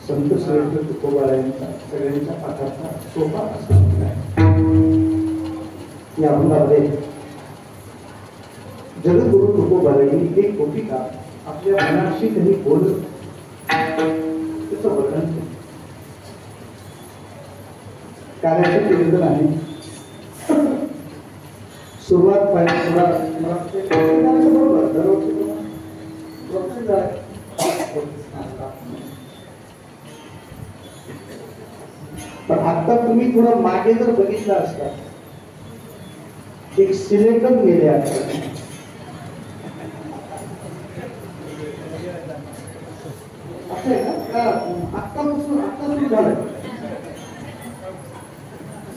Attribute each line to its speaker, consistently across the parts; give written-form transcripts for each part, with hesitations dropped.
Speaker 1: संत श्रेष्ठ तुकोबारायांचा सगळ्यांच्या पाठाचा सोपा असा या अभंगामध्ये जगद्गुरु तुकोबारायांनी एक गोपिका आपल्या मनाशी कधी बोलत त्याचं वर्णन केलं. कार्याचं निवेदन आहे. सुरुवात पाहिजे पण आता तुम्ही थोडं मागे जर बघितलं असता एक सिलेंडर गेले आता सुरू झालं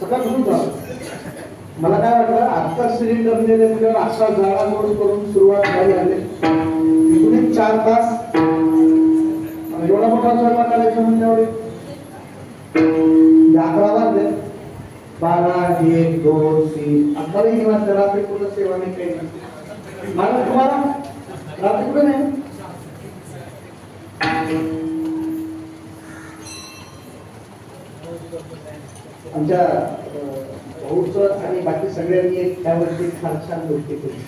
Speaker 1: सकाळपासून झालं. मला काय वाटलं आता सिलेंडर गेले असा झाडामोड करून सुरुवात झाली आहे. इकडे 4 तास एवढा मोठा स्वयंपाक करायचा म्हणजे 11 वाजले 12 1 2 3 आम्हाला निवांत रात्री कुठं सेवा नाही काही नाही. मला तुम्हाला रात्री कुठं नाही आमच्या भाऊचं आणि बाकी सगळ्यांनी एक त्यावरती फार छान गोष्टी केली.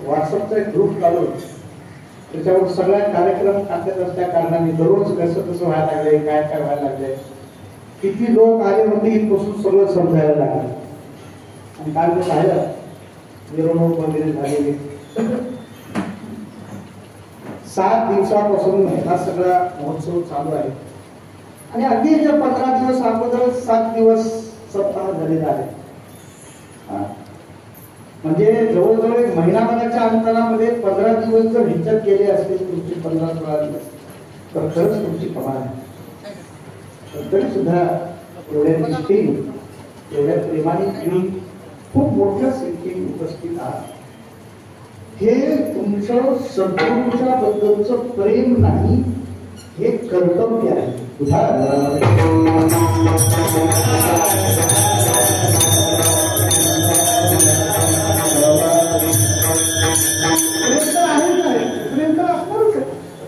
Speaker 1: व्हॉट्सअपचा एक ग्रुप चालू त्याच्यावर सगळ्या कार्यक्रम टाकत असल्या कारणाने दररोज कसं कसं व्हायला लागलंय काय काय व्हायला लागलंय किती लोक आले होते इथपासून सगळं समजायला लागलं. आणि काल ते पाहिलं मिरवणूक वगैरे झालेली 7 दिवसापासून हा सगळा महोत्सव चालू आहे. आणि अगदी 15 दिवस अगोदर 7 दिवस सप्ताह झालेला आहे. म्हणजे जवळजवळ एक महिनाभराच्या अंतरामध्ये 15 दिवस जर हिंचक केले असतील तुमचे 15-16 दिवस तर खरंच तुमची कमाल आहे. तरी सुद्धा एवढ्या निष्ठेने एवढ्या प्रेमाने तुम्ही खूप मोठ्या संख्येने उपस्थित आहात. हे तुमचं सद्गुरूच्या बद्दलचं प्रेम नाही हे कर्तव्य आहे.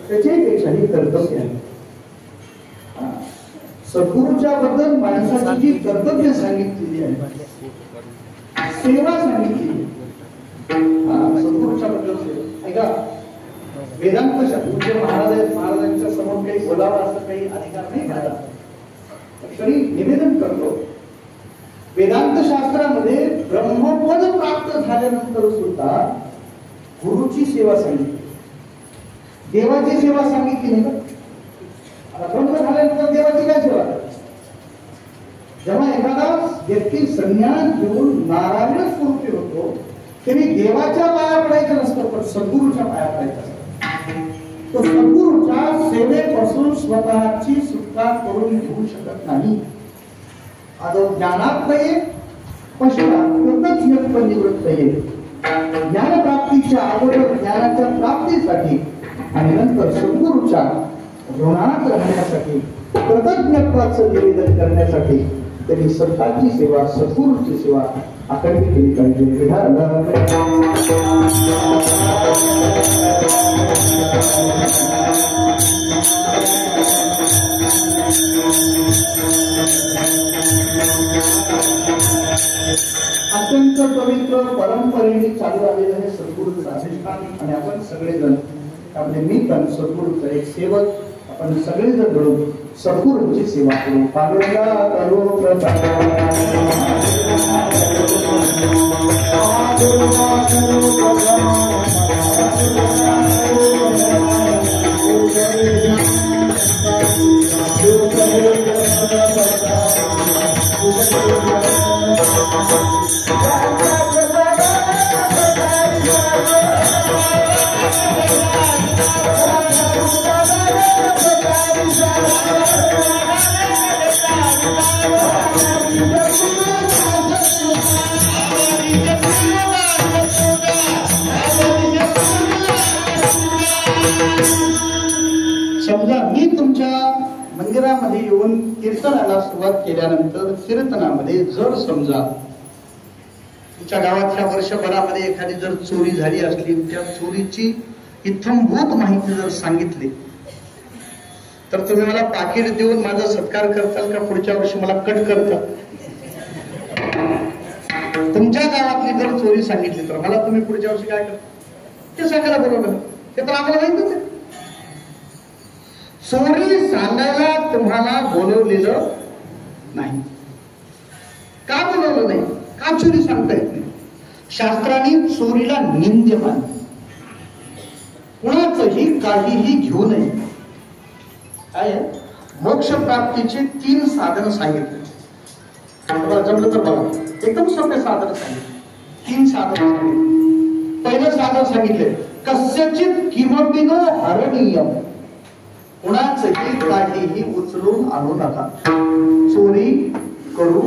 Speaker 1: त्याच्यापेक्षा हे कर्तव्य आहे. सद्गुरूच्या बद्दल माणसाची जी कर्तव्य सांगितलेली आहे सेवा सांगितलेली सद्गुरूच्या बद्दल ऐका वेदांत शास्त्र महाराजांच्या समोर काही बोलावा असं काही अधिकार नाही झाला तरी निवेदन करतो. वेदांत शास्त्रामध्ये ब्रह्मपद प्राप्त झाल्यानंतर सुद्धा गुरुची सेवा सांगितली देवाची सेवा सांगितली नाही का. ब्रह्म झाल्यानंतर देवाची काय सेवा जेव्हा एखादा व्यक्ती संन्यास घेऊन नारायण स्वरूपी होतो तरी देवाच्या पाया पडायचं नसतं पण सद्गुरूच्या पाया पडायचं असतं. तो सद्गुरूच्या सेवेपासून स्वतःची सुटका करून घेऊ शकत नाही. आता ज्ञानात येईल पश्चात निवृत्त येईल ज्ञानप्राप्तीच्या अगोदर ज्ञानाच्या प्राप्तीसाठी आणि नंतर सद्गुरूच्या ऋणात राहण्यासाठी कृतज्ञत्वाचं निवेदन करण्यासाठी त्यांनी स्वतःची सेवा सद्गुरूची सेवा अखंड केली पाहिजे. अत्यंत पवित्र परंपरेने चालू आलेलं हे सद्गुरूचं अधिष्ठान आणि आपण सगळेजण आपले मी पण सद्गुरूचा एक सेवक आपण सगळेजण मिळून सद्गुरूंची सेवा करू. पांडुरंगा करू समजा मी तुमच्या मंदिरामध्ये येऊन कीर्तनाला सुरुवात केल्यानंतर कीर्तनामध्ये जर समजा तुमच्या गावातल्या वर्षभरामध्ये एखादी जर चोरी झाली असली, त्या चोरीची इत्थंभूत माहिती जर सांगितली तर तुम्ही मला पाकिट देऊन माझा सत्कार करताल का पुढच्या वर्षी मला कट करताल? तुमच्या गावातली जर चोरी सांगितली तर मला तुम्ही पुढच्या वर्षी काय करता ते सांगायला बोलवलं, ते तर आम्हाला माहितीच आहे. चोरी सांगायला तुम्हाला बोलवलेलं नाही. का बोलवलं नाही? का चोरी सांगता येत नाही? शास्त्राने चोरीला निंद्य मानलं. कुणाचंही काहीही घेऊ नये. काय मोक्ष प्राप्तीचे 3 साधन सांगितले. जमलं तर बघा, एकदम सोपे साधन सांगितले. 3 साधन सांगितले. पहिलं साधन सांगितले कस्यचित किमपि न हरणीयम. कुणाचंही काहीही उचलून आणू नका, चोरी करू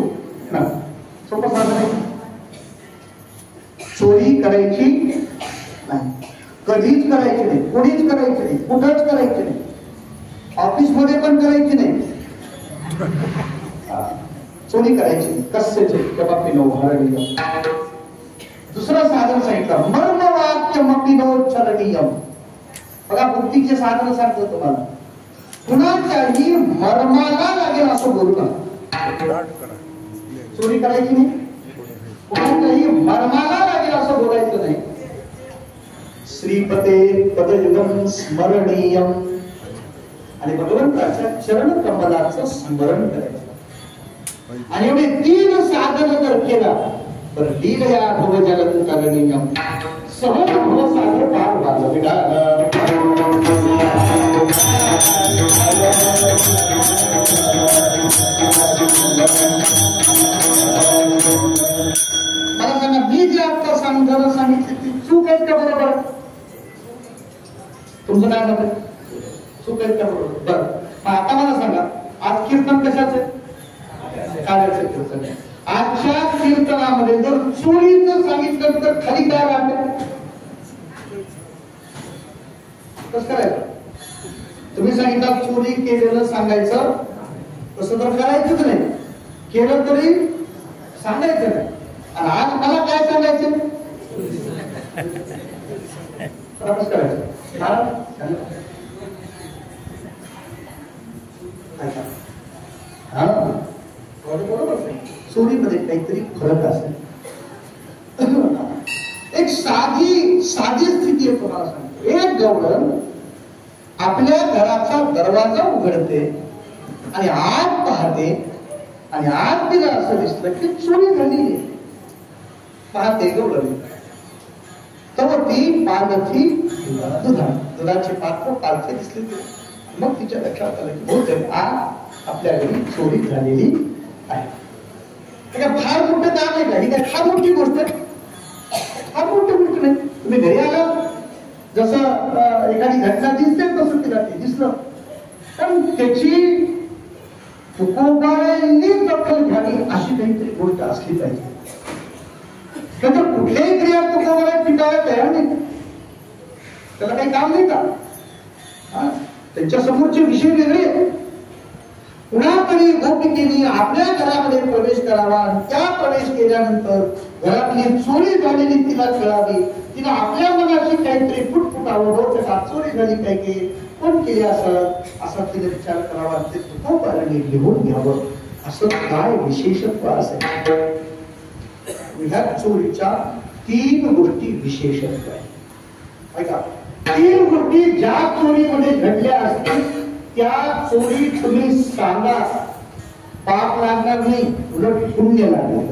Speaker 1: नका. सोपं साधन आहे. चोरी करायची नाही, कधीच करायची नाही, कोणीच करायची नाही, कुठंच करायची नाही, ऑफिस मध्ये पण करायची नाही. चोरी करायची नाही. कस्यचित किमपि न हरणीयम. दुसरं साधन सांगितलं मर्मवाक्यमपि नोच्चारणीयम. बघा बुद्धीचे साधन सांगतो तुम्हाला. कुणाच्याही मर्माला लागेल असं बोलू नका. चोरी करायची नाही, कुणाच्याही मर्माला लागेल असं बोलायचं नाही. श्रीपते पदयुगम स्मरणीयम. आणि भगवंताच्या चरण कमलाचं स्मरण करायचं. आणि एवढे 3 साधन जर केला तर लीलया भव जलंतरणीयम. सहज भवसागर पार व्हायला विडाला. मला सांगा, मी जे आता सांगितले ती चूक आहे का बरोबर? तुमचं काय मत आहे? चूक आहे का बरोबर? बरं, मग आता मला सांगा, आज कीर्तन कशाचं आहे? कार्याचं कीर्तन आहे. आजच्या कीर्तनामध्ये जर चोरीचं सांगितलं तर खाली काय राहते? कसं करायचं? तुम्ही सांगितलं चोरी केलेलं सांगायचं, तसं तर करायचंच नाही. केलं तरी सांगायचं नाही. आणि आज मला काय सांगायचं? कसं करायचं? चोरीमध्ये काहीतरी फरक असेल. एक साधी स्थिती आहे तुम्हाला सांगतो. एक गवळण आपल्या घराचा दरवाजा उघडते आणि आत पाहते आणि आत तिला असं दिसलं की चोरी झाली. पाहते गवळण तर ती पालथी दुधाची पात्र पालथी दिसली. मग तिच्या लक्षात आलं की बहुतेक आज आपल्या घरी चोरी झालेली आहे. फार मोठं काम आहे का? ही काय फार मोठी गोष्ट आहे? फार मोठी गोष्ट नाही. तुम्ही घरी आला, जसं एखादी घटना दिसते तसं तिला ते दिसलं, पण त्याची तुकोबांनी दखल घ्यावी अशी काहीतरी गोष्ट असली पाहिजे. नंतर कुठल्याही क्रिया तुकोबाला टिकायला तयार नाही, त्याला काही काम नाही का? त्यांच्या समोरचे विषय वेगळे. कुणातरी गोपिकेने आपल्या घरामध्ये प्रवेश करावा, त्या प्रवेश केल्यानंतर घरातली चोरी झालेली तिला कळावी, तिला आपल्या मनाची काहीतरी फुटफुटावं, डोक्यात चोरी झाली काय की कोण केली असा तिने विचार करावा, ते तुकोबाने लिहून घ्यावं. असं काय विशेषत्व असेल? ह्या चोरीच्या 3 गोष्टी विशेषत्व आहे. ऐका, 3 गोष्टी ज्या चोरीमध्ये घडल्या असतील त्या चोरी तुम्ही सांगा, पाप लागणार नाही, उलट पुण्य लागणार.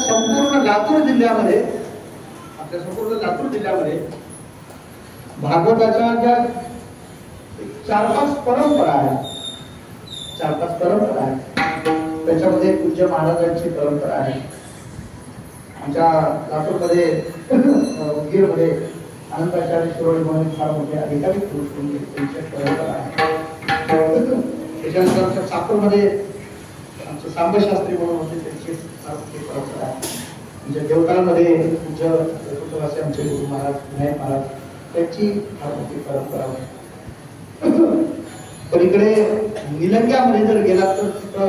Speaker 1: संपूर्ण लातूर जिल्ह्यामध्ये भागवताच्या ज्या 4-5 परंपरा आहेत, त्याच्यामध्ये पूज्य महाराजांची परंपरा आहे. आमच्या लातूरमध्ये उदगीरमध्ये अनंताचार्य शिरोळे म्हणून फार मोठे अधिकारी पुरुष त्यांची परंपरा आहे. त्याच्यानंतर आमच्या साकूरमध्ये आमचे सांबशास्त्री म्हणून होते, त्यांची फार मोठी परंपरा आहे. म्हणजे देवतांमध्ये पूज्य आमचे गुरु महाराज विनायक महाराज त्याची फार मोठी परंपरा होती. पलीकडे निलंग्यामध्ये जर गेला तर तिथं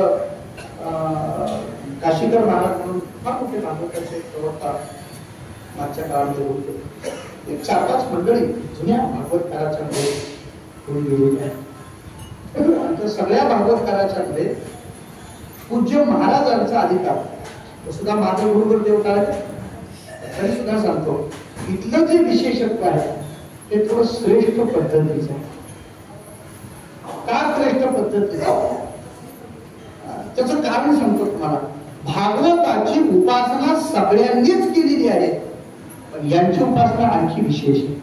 Speaker 1: काशीकर महाराज म्हणून फार मोठे भागवताचे प्रवक्ता मागच्या काळामध्ये होते. 4-5 मंडळी जुन्या भागवतकाराच्या मध्ये होऊन गेलेली आहे. सगळ्या भागवतकाराच्या मध्ये पूज्य महाराजांचा अधिकार तो सुद्धा माझं गुरुवर देवता आहे. तरी सुद्धा सांगतो इथलं जे विशेषत्व आहे ते थोडं श्रेष्ठ पद्धतीचं आहे. का श्रेष्ठ पद्धतीचं? त्याचं कारण सांगतो तुम्हाला. भागवताची उपासना सगळ्यांनीच केलेली आहे, पण यांची उपासना आणखी विशेष आहे.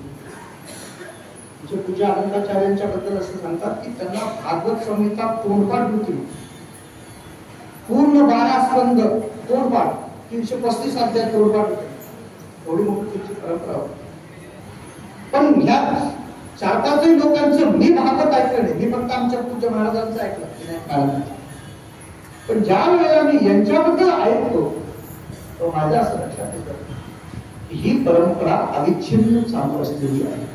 Speaker 1: म्हणजे पूज्य अनंताचार्यांच्या बद्दल असं सांगतात की त्यांना भागवत संहिता तोंडपाठ होती. पूर्ण 12 स्कंद तोंडपाठ, 335 अध्याय तोंडपाठ होते. एवढी मोठी त्यांची परंपरा होती. पण ह्या 4-5 लोकांचं मी भागवत ऐकलं नाही, मी फक्त आमच्या पूज्य महाराजांचं ऐकलं. पण ज्या वेळेला मी यांच्याबद्दल ऐकतो तो माझ्या असं लक्षात येतं ही परंपरा अविच्छिन्न चालू असलेली आहे.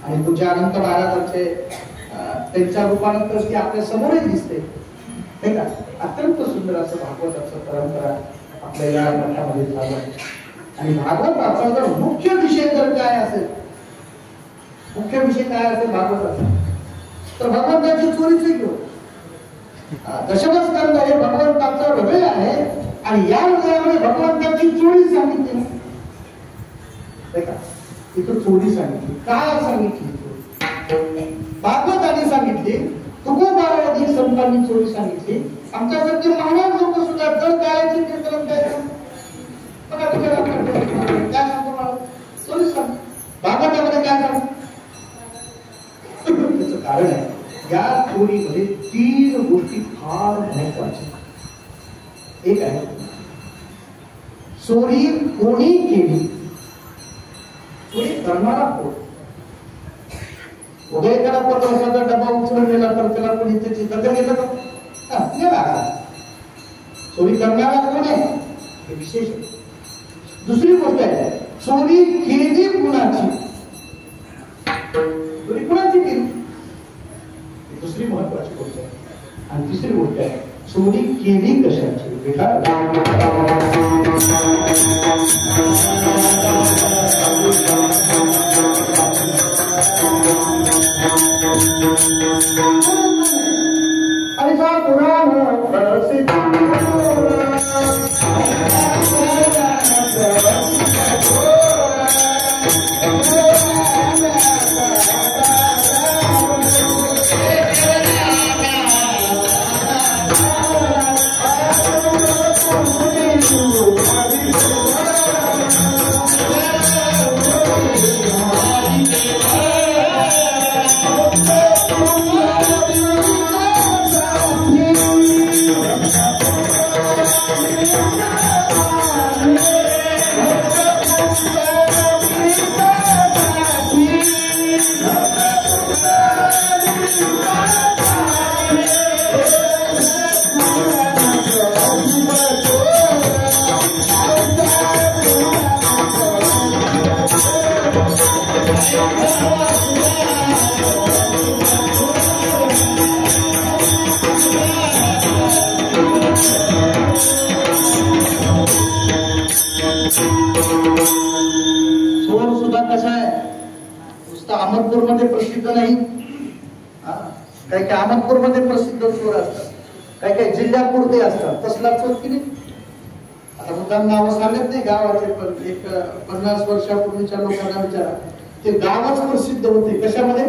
Speaker 1: आणि पूज्य अनंत महाराजांचे त्यांच्या रूपानंतर ती आपल्या समोरही दिसते, नाही का? अत्यंत सुंदर असं भागवताचं परंपरा आपल्या या मठामध्ये चालू आहे. आणि भागवताचा जर मुख्य विषय जर काय असेल, मुख्य विषय काय असेल भागवताचा, तर भगवंताची चोरीची घेऊ. दशमस्कंद हे भगवंताचं हृदय आहे आणि या हृदयामध्ये भगवंताची चोरी सांगितली, नाही का? इथं चोरी सांगितली. काय सांगितली? भागवताने सांगितली, तुकोबाराधिक संतांनी चोरी सांगितली. आमच्यासारखे महाराज लोक सुद्धा दर काळाची कीर्तन काय सांगतो मला चोरी सांग. भागवतामध्ये काय सांग? त्याचं कारण आहे या चोरीमध्ये 3 गोष्टी फार महत्वाच्या. एक आहे चोरी कोणी केली, चोरी करणारा कोण. उदयकडा पत्राचा डबा उचलून गेला तर त्याला कोणी त्याची दखल घेतलं का? चोरी करणारा कोण आहे हे विशेष. दुसरी गोष्ट आहे चोरी केली कुणाची, चोरी कुणाची केली, दुसरी महत्वाची गोष्ट आहे. आणि तिसरी गोष्ट आहे चोरी केली कशाची.
Speaker 2: Oh,
Speaker 1: प्रसिद्ध नाही. काही काही अहमदपूरमध्ये प्रसिद्ध चोर असतात, काही काही जिल्ह्यापुरते असतात. तसला चोर की नाही. आता मुद्दाम नाव सांगत नाही गावाचे, पण एक 50 वर्षापूर्वीच्या लोकांना विचारा, ते गावच प्रसिद्ध होते कशामध्ये.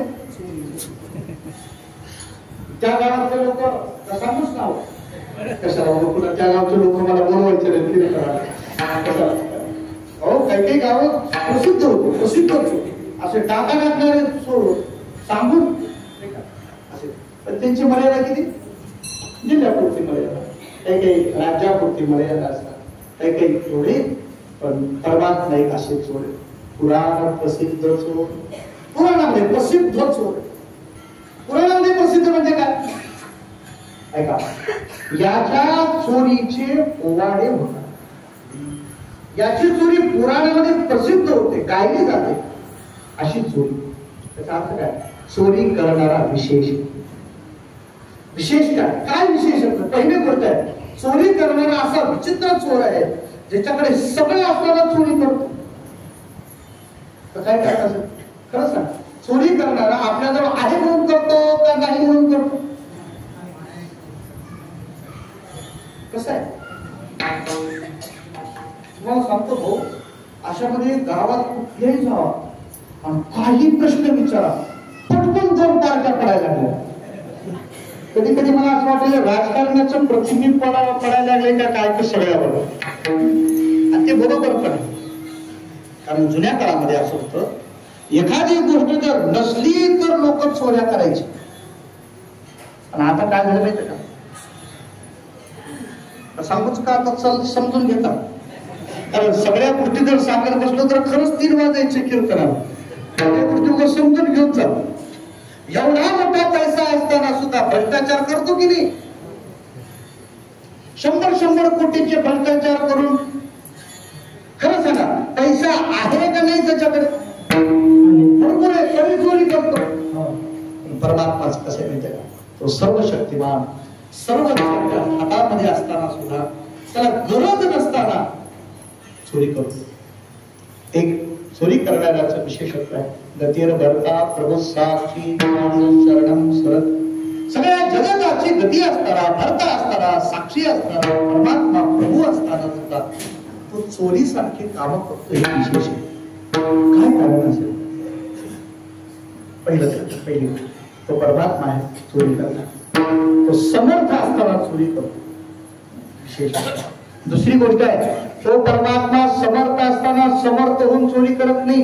Speaker 1: त्या गावातले लोक सांगूच नाव कशाला, त्या गावचे लोक मला बोलवायचे हो. काही काही गाव प्रसिद्ध होते, प्रसिद्ध होते असे टाका टाकणारे सांगून असे. पण त्यांची मर्यादा किती, जिल्ह्यापुरती मर्यादा, काही काही राज्यापुरती मर्यादा असतात, काही काही चोरे. पण परमात नाही असे चोरे. पुराण प्रसिद्ध चोर, पुराणामध्ये प्रसिद्ध चोर. पुराणामध्ये प्रसिद्ध म्हणजे काय ऐका, याच्या चोरीचे पोवाडे होतात. याची चोरी पुराणामध्ये प्रसिद्ध होते, गायली जाते अशी चोरी. त्याचा अर्थ काय, चोरी करणारा विशेष. विशेष काय, काय विशेष. पहिली गोष्ट आहे, चोरी करणारा असा विचित्र चोर आहे ज्याच्याकडे सगळे असताना चोरी करतो. तर काय करायचं खरं सांग. चोरी करणारा आपल्याजवळ आहे म्हणून करतो का नाही म्हणून करतो. कसं आहे तुम्हाला सांगतो भाऊ, अशामध्ये गावात कुठल्याही जावा आणि काही प्रश्न विचारा, पटकन 2 तारखा पडायला लागल्या. कधी कधी मला असं वाटलं राजकारणाचं प्रतिबिंब पडायला लागले का काय ते सगळ्यावर. आणि ते बरोबर पण आहे, कारण जुन्या काळामध्ये असं होतं, एखादी गोष्ट जर नसली तर लोक चोऱ्या करायची. पण आता काय झालं माहिती का, सांगूच का आता समजून घेतात. कारण सगळ्या गोष्टी जर सांगत बसलो तर खरंच 3 वाजायचे कीर्तनाला. सगळ्या गोष्टी समजून घेऊन चाल. एवढा मोठा पैसा असताना सुद्धा भ्रष्टाचार करतो की नाही. 100 कोटीचे भ्रष्टाचार करून खरं सांगा पैसा आहे का नाही त्याच्याकडे, बरोबर आहे, तरी चोरी करतो. परमात्माच कसे माहिती का, तो सर्व शक्तिमान, सर्व हातामध्ये असताना सुद्धा त्याला गरज नसताना चोरी करतो. एक चोरी करणाऱ्याचं विशेषत्व आहे, गतीर भरता प्रभू साक्षी शरणम सरत. सगळ्या जगताची गती असताना, भरता असताना, साक्षी असताना, परमात्मा प्रभू असताना सुद्धा तो चोरीसारखी कामं करतो. हे विशेष आहे. काय कारण असेल. पहिली तो परमात्मा आहे चोरी करणार, तो समर्थ असताना चोरी करतो, विशेष आहे. दुसरी गोष्ट आहे, तो परमात्मा समर्थ असताना समर्थ होऊन चोरी करत नाही,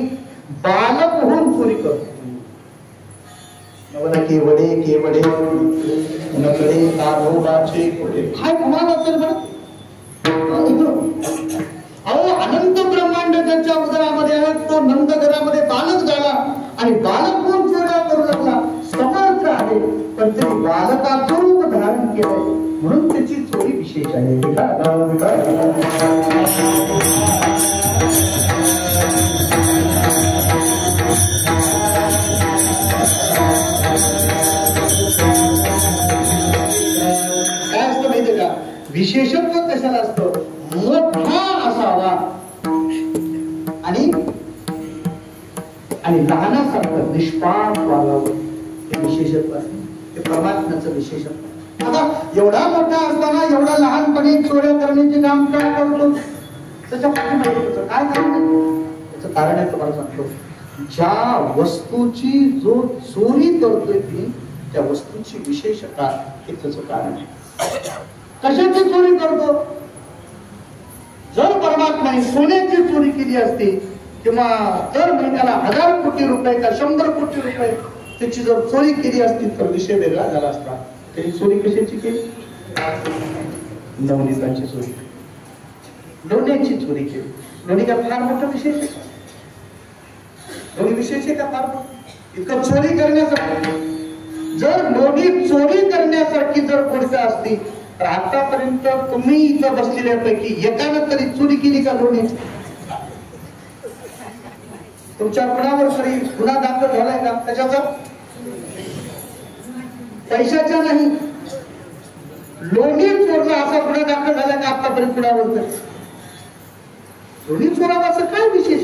Speaker 1: बालक होऊन चोरी करतो. केवडे केवडे नकडे तारोबाचे कोडे. काय कमाल असेल बरं. अहो अनंत ब्रह्मांड त्याच्या उदरामध्ये आहे, तो नंद घरामध्ये बालक झाला आणि बालक कोण चोऱ्या करू लागला. समर्थ आहे पण तरी बालकाचं रूप धारण केलंय म्हणून त्याची चोरी विशेष आहे. काय असतं माहितीये का, विशेषत्व कशाला असतं, मोठा असावा आणि लहानासारखं निष्पाप वागावं, हे विशेषत्व आहे. ते परमात्म्याचं विशेषत्व. आता एवढा मोठा असताना एवढा लहानपणी चोऱ्या करण्याचे काम काय करतो, त्याच्या पाठीमागे काय कारण आहे. त्याचं कारण आहे तुम्हाला सांगतो, ज्या वस्तूची जो चोरी करतोय ती त्या वस्तूची विशेषता हे त्याचं कारण आहे. कशाची चोरी करतो. जर परमात्माने सोन्याची चोरी केली असती किंवा दर महिन्याला 1000 कोटी रुपये का 100 कोटी रुपये त्याची जर चोरी केली असती तर विषय वेगळा झाला असता. त्याची चोरी कशाची केली, नवनीताची चोरी, लोण्याची चोरी केली. लोणी का फार मोठा विशेष आहे, लोणी विशेष आहे का फार इतकं चोरी करण्यासाठी. जर लोणी चोरी करण्यासारखी जर गोष्ट असती तर आतापर्यंत तुम्ही इथं बसलेल्यापैकी एकानं तरी चोरी केली का लोणीची. तुमच्या कुणावर तरी गुन्हा दाखल झालाय का त्याच्याचा, पैशाचा नाही, लोणी चोरला असा गुन्हा दाखल झाला का आतापर्यंत कुणावर तरी. लोणी चोरावा असं काय विशेष.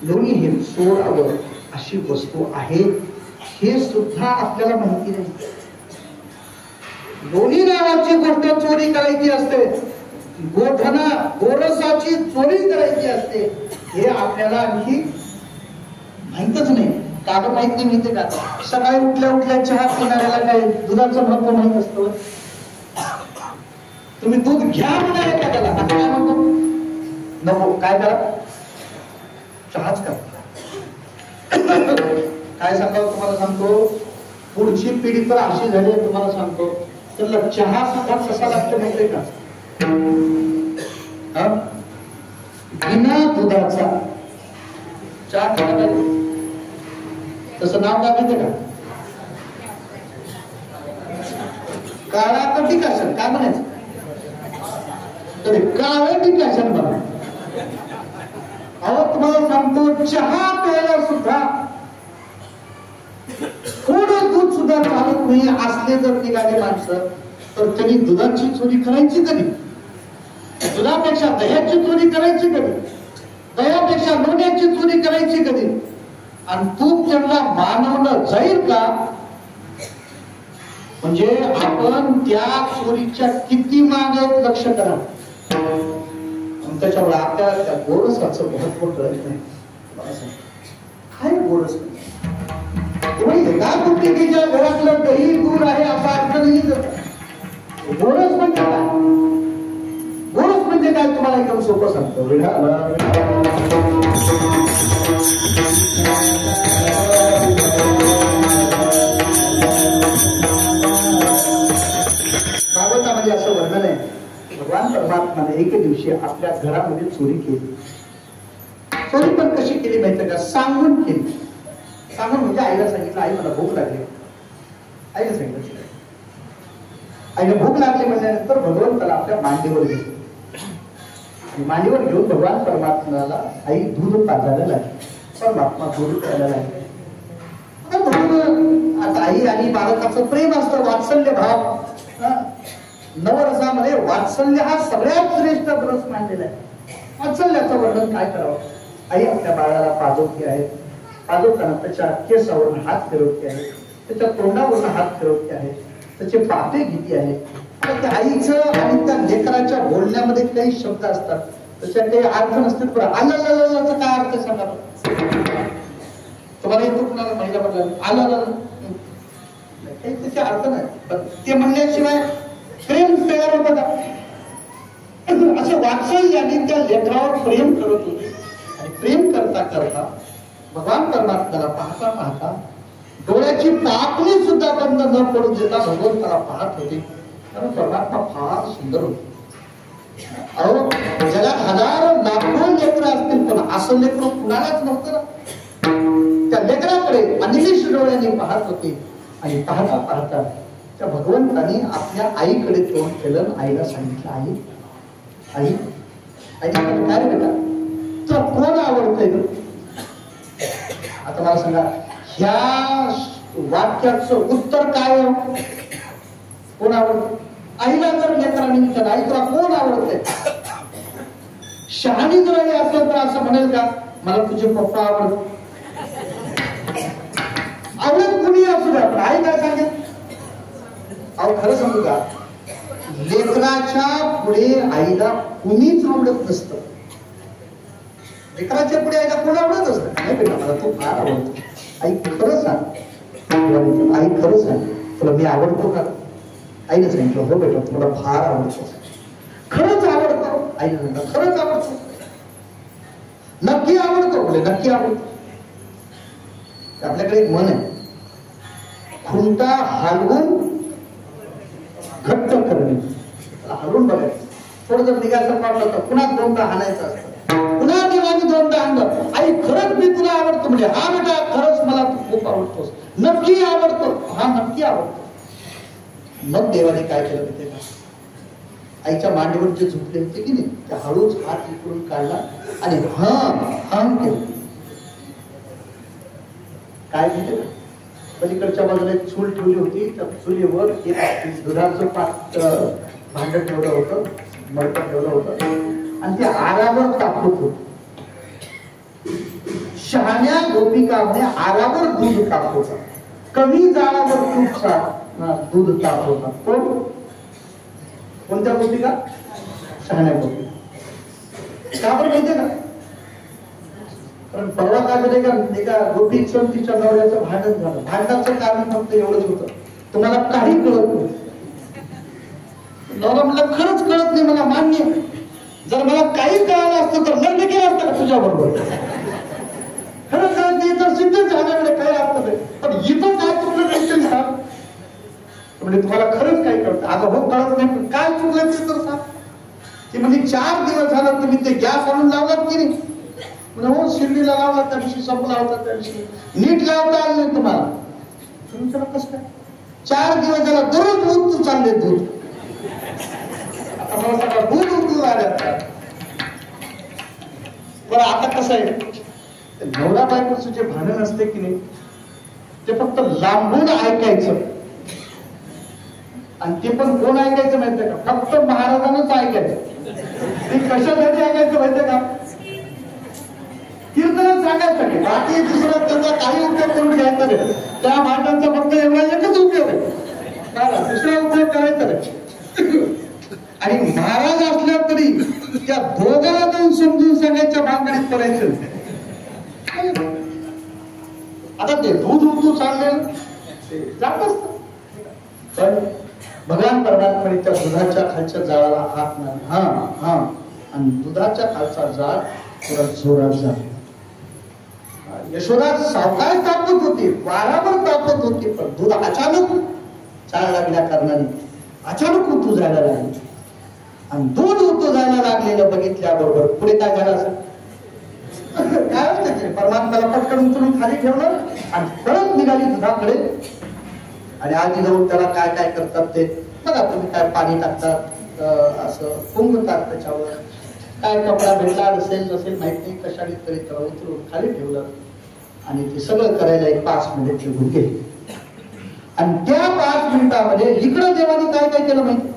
Speaker 1: लोणी हे सोडावं अशी वस्तू आहे, हे सुद्धा आपल्याला माहिती नाही. लोणी नावाची गोष्ट चोरी करायची असते, गोधना गोरसाची चोरी करायची असते, हे आपल्याला आणखी माहितच नाही. का माहित नाही माहिती का? सकाळी उठल्या चहा पिणाऱ्याला काय दुधाचं महत्व माहित असतं? तुम्ही दूध घ्या म्हणाले का त्याला? काय म्हणतो? नको. काय करा? चहाच करा. काय सांगावं तुम्हाला सांगतो, पुढची पिढी तर अशी झाली आहे तुम्हाला सांगतो, त्याला चहा सुद्धा कसा लागतो माहितीये का? बिना दुधाचा चहा खायला तसं नाव काय माहितीये का? काळा कटिकाशन. काय म्हणायचं? तरी काळे टिकाशन बघा. अहो तुम्हाला सांगतो, चहा प्यायला सुद्धा थोडं दूध सुद्धा चालत नाही असले जर निघाले माणसं, तर त्यांनी दुधाची चोरी करायची कधी? दुधापेक्षा दह्याची चोरी करायची कधी? दह्यापेक्षा लोण्याची चोरी करायची कधी? आणि तूप त्यांना मानवलं जाईल का? म्हणजे आपण त्या चोरीच्या किती मागे लक्ष करा, त्याच्यामुळे आपल्याला त्या गोरसाचं महत्व कळत नाही. काय गोरस? एका कुटुंबीच्या घरातलं दही दूर आहे असा अर्थ नाही. गोरस म्हणजे काय? गोरस म्हणजे काय तुम्हाला एकदम सोपं सांगतो. भागवतामध्ये असं वर्णन आहे, भगवान परमात्माने एके दिवशी आपल्या घरामध्ये चोरी केली. चोरी पण कशी केली माहिती का? सांगून केली. सांगून म्हणजे आईला सांगितलं, आई मला भूक लागली. आईला सांगितलं. आईला भूक लागली म्हणल्यानंतर भगवंताला आपल्या मांडीवर घेतलं. मांडीवर घेऊन भगवान परमात्म्याला आई दूध पाजायला लागली. परमात्मा दूध प्यायला लागले. आता आई आणि बालकाचं प्रेम असतं, वात्सल्य भाव. नवरसामध्ये वात्सल्य हा सगळ्यात श्रेष्ठ रस मानलेला आहे. वात्सल्याचं वर्णन काय करावं? आई आपल्या बाळाला पाजवते आहे. पाजवताना त्याच्या केसावरून हात फिरवते आहे, त्याच्या तोंडावरून हात फिरवते आहे, त्याचे पापे घेते आहे. त्या आईचं आणि त्या लेकराच्या बोलण्यामध्ये काही शब्द असतात, त्याच्या काही अर्थ नसतील. बरं, आलं काय अर्थ सांगा तुम्हाला? येतो कुणाला? महिला बदला आलं काही त्याचे अर्थ नाही, पण ते म्हणण्याशिवाय प्रेम तयार होतं का? असं वात्सल्याने त्या लेकरावर प्रेम करत होते. आणि प्रेम करता करता भगवान परमात्म्याला पाहता पाहता डोळ्याची पापणी सुद्धा बंद न पडू देता भगवंताला पाहत होते. कारण परमात्मा फार सुंदर होते. अहो जगात हजारो लाखो लेकरं असतील, पण असं लेकरं कुणालाच नव्हतं ना. त्या लेकराकडे अनिलिश डोळ्याने पाहत होते. आणि पाहता पाहता त्या भगवंताने आपल्या आईकडे तोंड केलं. आईला सांगितलं, आई काय रे बेटा, तुला कोण आवडतंय? आता मला सांगा, ह्या वाक्याचं उत्तर काय? कोण आवडतं? आईला जर लेकरांनी विचारलं, आई तुला कोण आवडतंय? शहाणी जर आई असेल तर असं म्हणेल का, मला तुझे पप्पा आवडत? आवडत कुणी असू द्या, पण आई काय सांगेल? अहो खरं सांगू का, लेकराच्या पुढे आईला कुणीच आवडत नसतं. लेकराच्या पुढे आईला कोण आवडत असतं? नाही बेटा, मला तू फार आवडतो. आई खरं सांग, आई खरं सांग, तुला मी आवडतो का? आईने सांगितलं, हो बेटा तुला फार आवडतो. खरंच आवडतो? आईने सांगितलं, खरंच आवडतो. नक्की आवडतो? बोले नक्की आवडतो. आपल्याकडे एक म्हण आहे, खुंटा हलवून घट्ट करणे. हलवून बघायचं, थोडं जर निघायचं वाटलं तर पुन्हा दोनदा हाणायचं असतं. पुन्हा देवाने दोनदा आणलं. आई खरंच मी तुला आवडतो. म्हणजे हा बेटा खरंच मला तू खूप आवडतोस. नक्की आवडतो? हा नक्की आवडतो. मग देवाने काय केलं माहितीये का? आईच्या मांडीवर जे झुकले होते की नाही, त्या हळूच हात इकडून काढला आणि हं केलं. काय माहिती का? पलीकडच्या बाजूला एक चूल ठेवली होती. त्या चुलीवर एक दुधाचं भांड ठेवलं होतं, मडकं ठेवलं होतं आणि ते आरावर तापत होत. शहाण्या गोपिकामध्ये आरावर दूध तापवतात, कमी जाळावर तूप दूध तापवतात. कोण? कोणत्या गोपिका? शहाण्या गोपिका. का बरं माहितीये का? कारण परवा काय माहितीये का, एका गोपीचं तिच्या नवऱ्याचं भांडण झालं. भांडणाचं कारण फक्त एवढंच होतं, तुम्हाला काही कळत नाही. नवरा म्हटलं खरंच कळत नाही मला, मान्य. जर मला काही कळालं असतं तर लग्न केलं असतं का तुझ्या बरोबर? खरंच कळत नाही तर सिद्ध झाल्याकडे काही असतं नाही. पण इथं काय चुकलं काहीतरी सांग. म्हणजे तुम्हाला खरंच काही कळतं? अगं हो कळत नाही, पण काय चुकलं ते तर सांग. ती म्हणजे 4 दिवस झालं तुम्ही ते गॅस आणून लावलात की नाही? म्हणजे हो शिर्डीला लावला त्या दिवशी, संपला होता त्या दिवशी, नीट लावता आलं नाही तुम्हाला. तुम्ही त्याला कसं काय 4 दिवस झाला दररोज दूध चालले दूध. दूध उतरू आल्या. बरं आता कसं आहे, नवरा बायकोचं जे भांडण असते की नाही ते फक्त लांबून ऐकायचं. आणि ते पण कोण ऐकायचं माहितीये का? फक्त महाराजांनाच ऐकायचं. ते कशासाठी ऐकायचं माहितीये का? कीर्तनात सांगायसाठी. बाकी दुसरा त्याचा काही उपयोग करून घ्यायचा नाही. त्या भांडणाचा फक्त एवढा एकच उपयोग आहे, दुसरा उपयोग करायचा नाही. आणि महाराज असल्या तरी त्या दोघांना जाऊन समजून सांगायच्या भानगडीत पडायचं. आता ते दूध उतू चाललेलं जात असत, पण भगवान परमात्म्याने त्या दुधाच्या खालच्या जाळाला हात नाही. हा आणि दुधाच्या खालचा जाळ थोडा जोरात झाला. यशोदा सावकाश तापत होती, वारावर तापत होती, पण दूध अचानक चाळ लागल्या कारणाने अचानक उतू जायला लागले. आणि दूध उतू जायला लागलेलं बघितल्याबरोबर पुढे काय झालं असेल? काय असतं, परमात्म्याला पटकन उचलून खाली ठेवलं आणि परत निघाली दुधाकडे. आणि आधी जाऊन त्याला काय काय करतात ते बघा तुम्ही. काय पाणी टाकतात, असं फुंकतात त्याच्यावर, काय कपडा भेटला असेल नसेल माहित नाही, कशाने तरी त्याला उचलून खाली ठेवलं. आणि ते सगळं करायला एक 5 मिनिट निघून गेले. आणि त्या 5 मिनिटामध्ये इकडं देवाने काय काय केलं माहिती?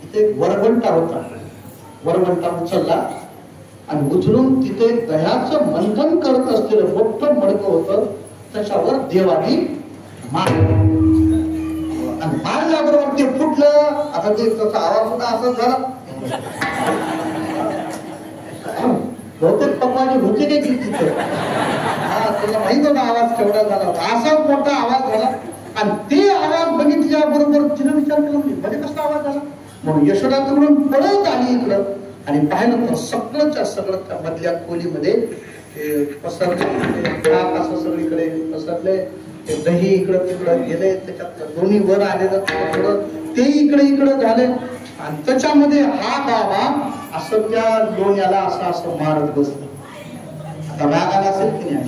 Speaker 1: इथे वरघंटा होता, वरघंटा उचलला आणि उचलून तिथे दह्याचं मंथन करत असलेलं मोठं मडकं होतं, त्याच्यावर देवानी मारलं. आणि मारल्याबरोबर ते फुटलं. आता ते त्याचा आवाज सुद्धा असं झाला. बहुतेक पप्पाची भुके काय केली तिथे. तुला माहित होता आवाज केवढा झाला होता, असा मोठा आवाज झाला. आणि ते आवाज बघितल्याबरोबर तिने विचार केला म्हणजे कसला आवाज झाला. म्हणून यशोदा तिकडून पळत आली इकडं आणि पाहिलं तर सगळंच्या सगळं त्या मधल्या खोलीमध्ये पसरले, असं सगळीकडे पसरले. दही इकडं तिकडं गेले, त्याच्यात दोन्ही वर आलेलं थोडं ते इकडे इकडं झाले. आणि त्याच्यामध्ये हा बाबा असं त्या लोण्याला असं मारत बसलं. आता राग आला असेल की नाही?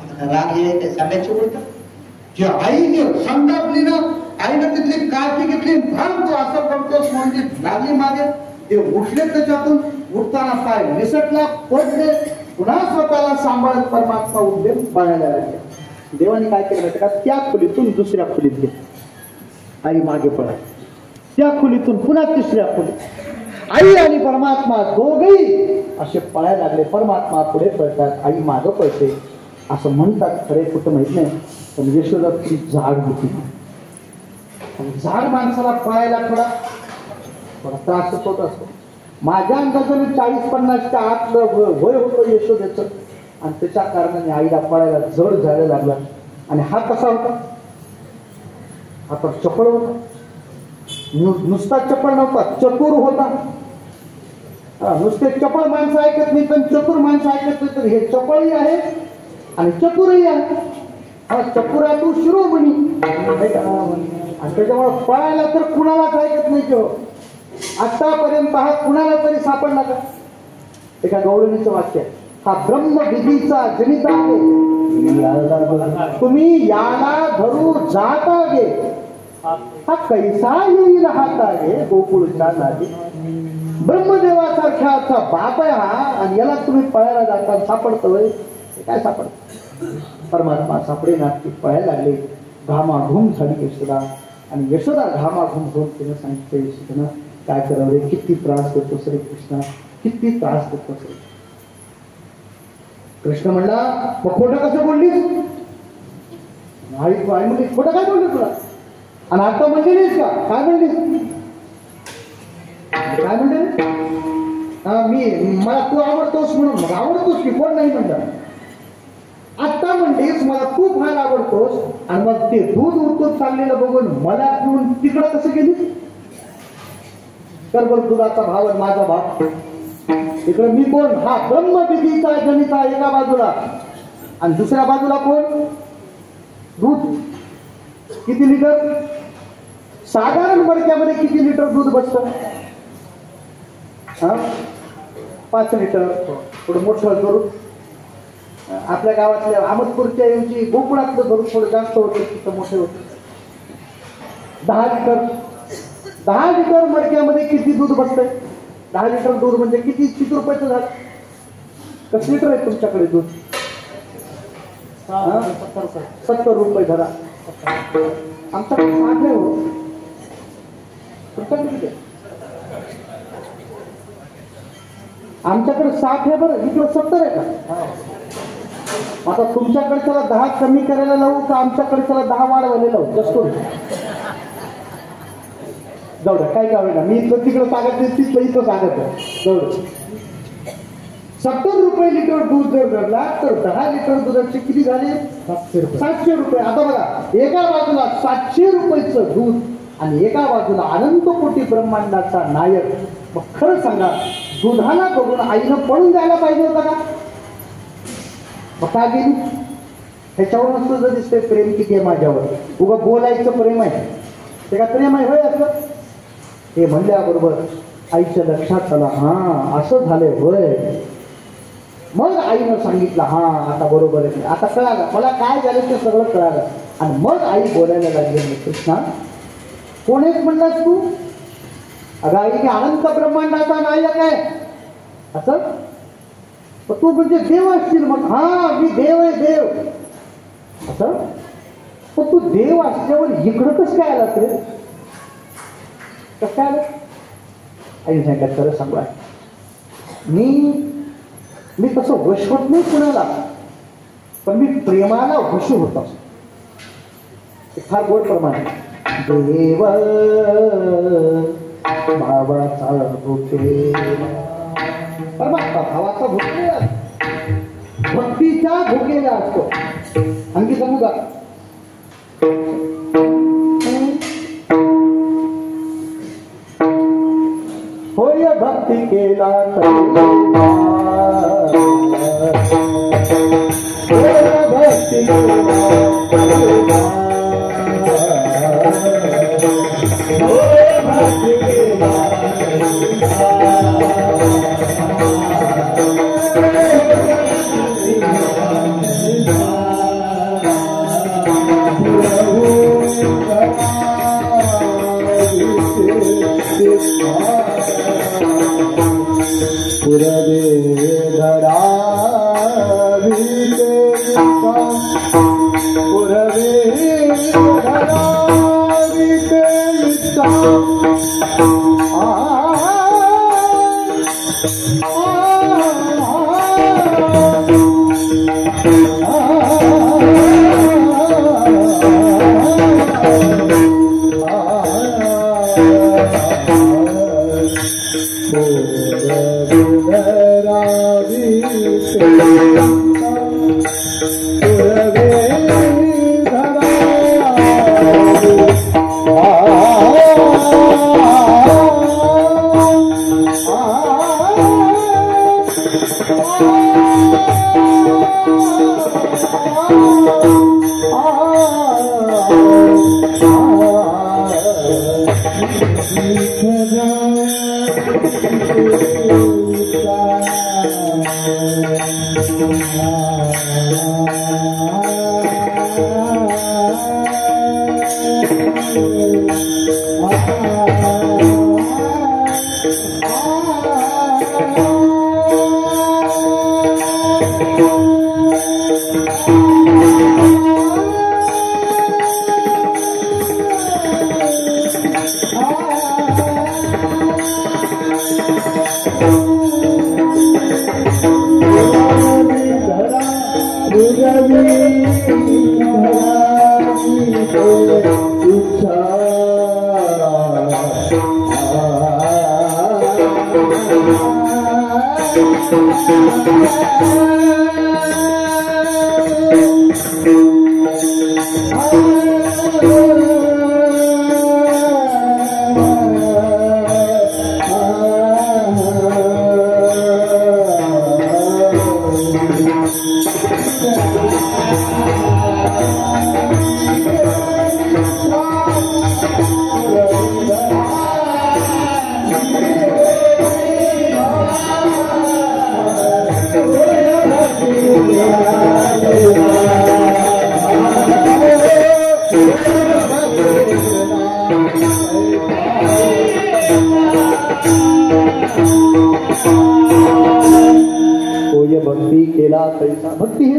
Speaker 1: आता राग ये ते सांगायची गोष्ट की आईने संतापली ना, आईनं तिथली काळजी घेतली. भान तू असं करतोस म्हणजे लागली मागे. ते उठले त्याच्यातून, उठताना पाय निसटला, पडले, पुन्हा स्वतःला सांभाळत परमात्मा उठले, बघायला लागले. देवाने काय केलं का? त्या खोलीतून दुसऱ्या खोलीत गेले, आई मागे पळाली. त्या खोलीतून पुन्हा तिसऱ्या खोलीत आई आणि परमात्मा दोघेही असे पळायला लागले. परमात्मा पुढे पळतात, आई मागं पळते असं म्हणतात. खरे कुठं माहित नाही, पण यशोदा ती झाड होती. झाड माणसाला पळायला थोडा त्रास होत असतो. माझ्या अंदाजाने 40-50च्या आतलं वय होतं यशोदेचं. आणि त्याच्या कारणाने आईला पळायला जड जायला लागला. आणि हा कसा होता? हा तर चपळ होता. नुसता चपळ नव्हता, चतुर होता. नुसते चपळ माणसं ऐकत नाही पण चतुर माणसं ऐकत नाही, तर हे चपळही आहे आणि चतुरही आहे. हा चतुरा तू शिरोमणी. आणि त्याच्यामुळे पळायला तर कुणालाच ऐकत नाही. तो आतापर्यंत हा कुणाला तरी सापडला का? एका गौरवणीचं वाक्य, हा ब्रह्मविधीचा जनिता आहे, तुम्ही याला धरू जाता गे, हा कैसा येईल हाता गे गोकुळचा नादी. ब्रह्मदेवासारख्याचा बाप आहे हा, आणि याला तुम्ही पळायला जाता सापडतोय. काय सापडत? परमात्मा सापडे ना. ती पळायला लागले, घामाघूम झाली यशोदा. आणि यशोदा घामाघूम होऊन तिनं सांगितलं, यशोदा काय करावं रे, किती त्रास देतो श्री कृष्णा, किती त्रास देतो श्री. कृष्ण म्हणला मग खोटं कसं बोललीस? आई म्हणजे खोटं काय बोलली तुला? आणि आता म्हणलेलीस का? काय म्हणलीस? काय म्हणते? मला तू आवडतोस म्हणून. मग आवडतोस की, कोण नाही म्हणलं. आता म्हणतेस मला तू फार आवडतोस आणि मग ते दूध उरतून चाललेलं बघून मला पिऊन तिकडं कसं गेलीस? तर बरं, दुधाचा भाव आणि माझा भाव. इकडं मी कोण? हा ब्रह्मविधीचा जनिता एका बाजूला आणि दुसऱ्या बाजूला कोण? दूध. किती लिटर? साधारण मडक्यामध्ये किती लिटर दूध बसतं? 5 लिटर. थोडं मोठं करू. आपल्या गावातल्या अहमदपूरच्या ऐवजी गोकुळातलं धरून थोडं जास्त होतं, तिथं मोठे होते. 10 लिटर. 10 लिटर मडक्यामध्ये किती दूध बसतंय? 10 लिटर दूध म्हणजे किती रुपयाचं झालं? कसं लिटर आहे तुमच्याकडे दूध? 70 रुपये धरा. आमच्याकडे 60 आहे हो. तुमच्याकडे किती आहे? आमच्याकडे 60 आहे बरं, इकडं 70 आहे का? आता तुमच्याकडच्याला 10 कमी करायला लावू का आमच्याकडच्याला 10 वाढवायला लावू? जास्त जाऊ द्या, काय काय ना. मी इथं तिकडं सांगत नाही, तिथलं इथं सांगत आहे. जाऊ द्या. 70 रुपये लिटर दूध जर धरला तर 10 लिटर दुधाचे किती झाले? 700 रुपये. आता बघा, एका बाजूला 700 रुपयाचं दूध आणि एका बाजूला अनंत कोटी ब्रह्मांडाचा नायक. मग खरं सांगा, दुधाला बघून आईनं पळून जायला पाहिजे होता का? मग का गेली? ह्याच्यावरून तुझं दिसतंय प्रेम किती आहे माझ्यावर. उगा बोलायचं प्रेम आहे ते का प्रेम आहे होय असं? हे म्हणल्याबरोबर आईच्या लक्षात आलं, हा असं झालंय होय. मग आईनं सांगितलं, हा आता बरोबर आहे. आता कळालं मला काय झालं ते सगळं कळालं. आणि मग आई बोलायला लागली, कृष्णा कोण आहेस म्हणलास तू? अगं आई, की अनंत ब्रह्मांडाचा नायक आहे असं. तू म्हणजे देव असशील. मग हा मी देव आहे, देव असं. पण तू देव असल्यावर इकडं कसं काय आला रे? कसं काय आलं? आई सांगत खरं सांगू, मी तसं वश होत नाही कुणाला, पण मी प्रेमाला वश होत असतो. फार गोड प्रमाण. देव भावाचा भुकेला, परमात्मा भावाचा भुकेला, भक्तीचा भुकेला असतो. आणखी सांगू का? होय भक्ती केला भक्ती धरा भक्ती केला तैसा भक्ती